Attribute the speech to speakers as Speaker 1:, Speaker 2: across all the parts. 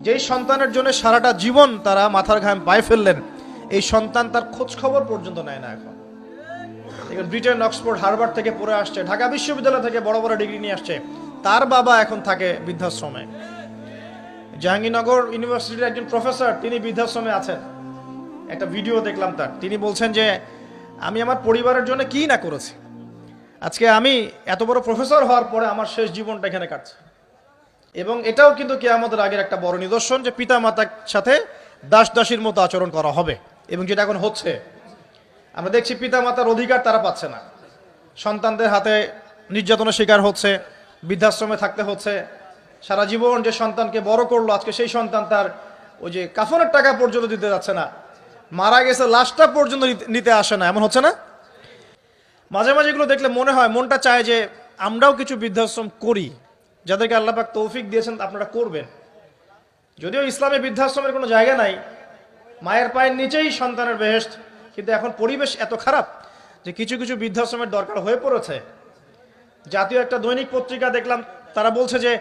Speaker 1: যেই সন্তানের জন্য সারাটা জীবন তারা মাথার ঘাম পায়ে ফেললেন, এই সন্তান তার খোঁজ খবর পর্যন্ত নেয় না। এখন ব্রিটেন, অক্সফোর্ড, হার্ভার্ড থেকে পড়ে আসছে, ঢাকা বিশ্ববিদ্যালয় থেকে বড় বড় ডিগ্রি নিয়ে আসছে, তার বাবা এখন থাকে বৃদ্ধাশ্রমে। জাহাঙ্গীরনগর ইউনিভার্সিটির একজন প্রফেসর, তিনি বৃদ্ধাশ্রমে আছেন। একটা ভিডিও দেখলাম তার, তিনি বলছেন যে আমি আমার পরিবারের জন্য কি না করেছি, আজকে আমি এত বড় প্রফেসর হওয়ার পরে আমার শেষ জীবনটা এখানে কাটছে। এবং এটাও কিন্তু কিয়ামতের আগের একটা বড় নিদর্শন যে পিতা মাতার সাথে দাস দাসীর মতো আচরণ করা হবে, এবং যেটা এখন হচ্ছে। আমরা দেখছি পিতা মাতার অধিকার তারা পাচ্ছে না, সন্তানদের হাতে নির্যাতনের শিকার হচ্ছে, বৃদ্ধাশ্রমে থাকতে হচ্ছে। সারা জীবন যে সন্তানকে বড় করলো, আজকে সেই সন্তান তার ওই যে কাফনের টাকা পর্যন্ত দিতে যাচ্ছে না, মারা গেছে লাশটা পর্যন্ত নিতে আসে না, এমন হচ্ছে না? মাঝে মাঝে এগুলো দেখলে মনে হয়, মনটা চায় যে আমরাও কিছু বৃদ্ধাশ্রম করি। যাদেরকে আল্লাহ পাক তৌফিক দিয়েছেন আপনারা করবেন। যদিও ইসলামে বৃদ্ধাশ্রমের কোনো জায়গা নাই, মায়ের পায়ের নিচেই সন্তানের বেহেশত, কিন্তু এখন পরিবেশ এত খারাপ যে কিছু কিছু বৃদ্ধাশ্রমের দরকার হয়ে পড়েছে। জাতীয় একটা দৈনিক পত্রিকা দেখলাম, তারা বলছে যে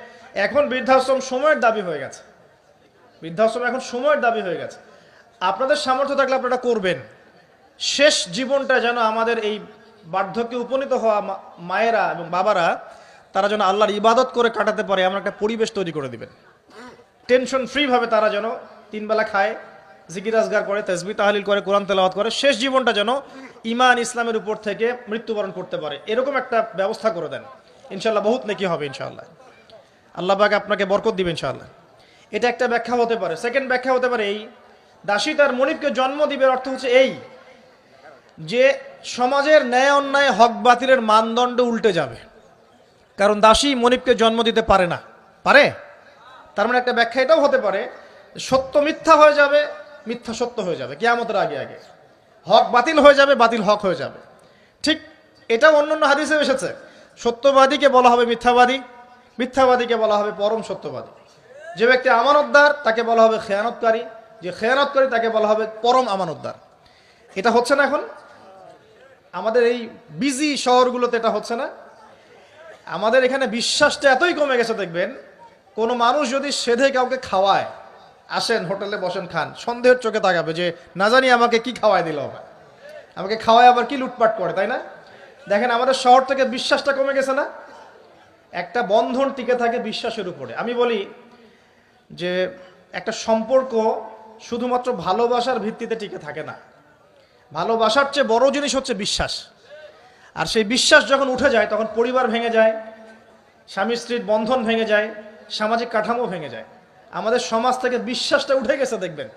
Speaker 1: এখন বৃদ্ধাশ্রম সময়ের দাবি হয়ে গেছে। বৃদ্ধাশ্রম এখন সময়ের দাবি হয়ে গেছে। আপনাদের সামর্থ্য থাকলে আপনারা করবেন। শেষ জীবনটা যেন আমাদের এই বার্ধক্যে উপনীত হওয়া মায়েরা এবং বাবারা তারা যেন আল্লাহর ইবাদত করে কাটাতে পারে, এমন একটা পরিবেশ তৈরি করে দিবেন। টেনশন ফ্রি ভাবে তারা যেন 3 বেলা খায়, জিকির আজগার করে, তাসবিহ তাহলিল করে, কোরআন তেলাওয়াত করে, শেষ জীবনটা যেন ঈমান ইসলামের উপর থেকে মৃত্যুবরণ করতে পারে, এরকম একটা ব্যবস্থা করে দেন। ইনশাআল্লাহ বহুত নেকি হবে ইনশাআল্লাহ। আল্লাহ পাক আপনাকে বরকত দিবেন ইনশাআল্লাহ। এটা একটা ব্যাখ্যা হতে পারে। সেকেন্ড ব্যাখ্যা হতে পারে এই, দাসী তার মনিবকে জন্ম দিবে অর্থ হচ্ছে এই যে সমাজের ন্যায় অন্যায়, হক বাতিলের মানদণ্ড উল্টে যাবে। কারণ দাসী মনিবকে জন্ম দিতে পারে না, পারে? তার মানে একটা ব্যাখ্যা এটাও হতে পারে, সত্য মিথ্যা হয়ে যাবে, মিথ্যা সত্য হয়ে যাবে কিয়ামতের আগে আগে, হক বাতিল হয়ে যাবে, বাতিল হক হয়ে যাবে। ঠিক এটাও অন্যান্য হাদিসে এসেছে। সত্যবাদীকে বলা হবে মিথ্যাবাদী, মিথ্যাবাদীকে বলা হবে পরম সত্যবাদী। যে ব্যক্তি আমানতদার তাকে বলা হবে খেয়ানতকারী, যে খেয়ানতকারী তাকে বলা হবে পরম আমানতদার। এটা হচ্ছে না এখন আমাদের এই বিজি শহরগুলোতে, এটা হচ্ছে না। আমাদের এখানে বিশ্বাসটা এতই কমে গেছে, দেখবেন কোনো মানুষ যদি সেধে কাউকে খাওয়ায়, আসেন হোটেলে বসেন খান, সন্দেহের চোখে তাকাবে যে না জানি আমাকে কি খাওয়াই দিল, আমাকে খাওয়ায় আবার কি লুটপাট করে, তাই না? দেখেন আমাদের শহর থেকে বিশ্বাসটা কমে গেছে না? একটা বন্ধন টিকে থাকে বিশ্বাসের উপরে। আমি বলি যে একটা সম্পর্ক শুধুমাত্র ভালোবাসার ভিত্তিতে টিকে থাকে না। ভালোবাসার চেয়ে বড় জিনিস হচ্ছে বিশ্বাস। আর সেই বিশ্বাস যখন উঠে যায় তখন পরিবার ভেঙে যায়, স্বামী স্ত্রীর বন্ধন ভেঙে যায়, সামাজিক কাঠামো ভেঙে যায়। আমাদের সমাজ থেকে বিশ্বাসটা উঠে গেছে দেখবেন।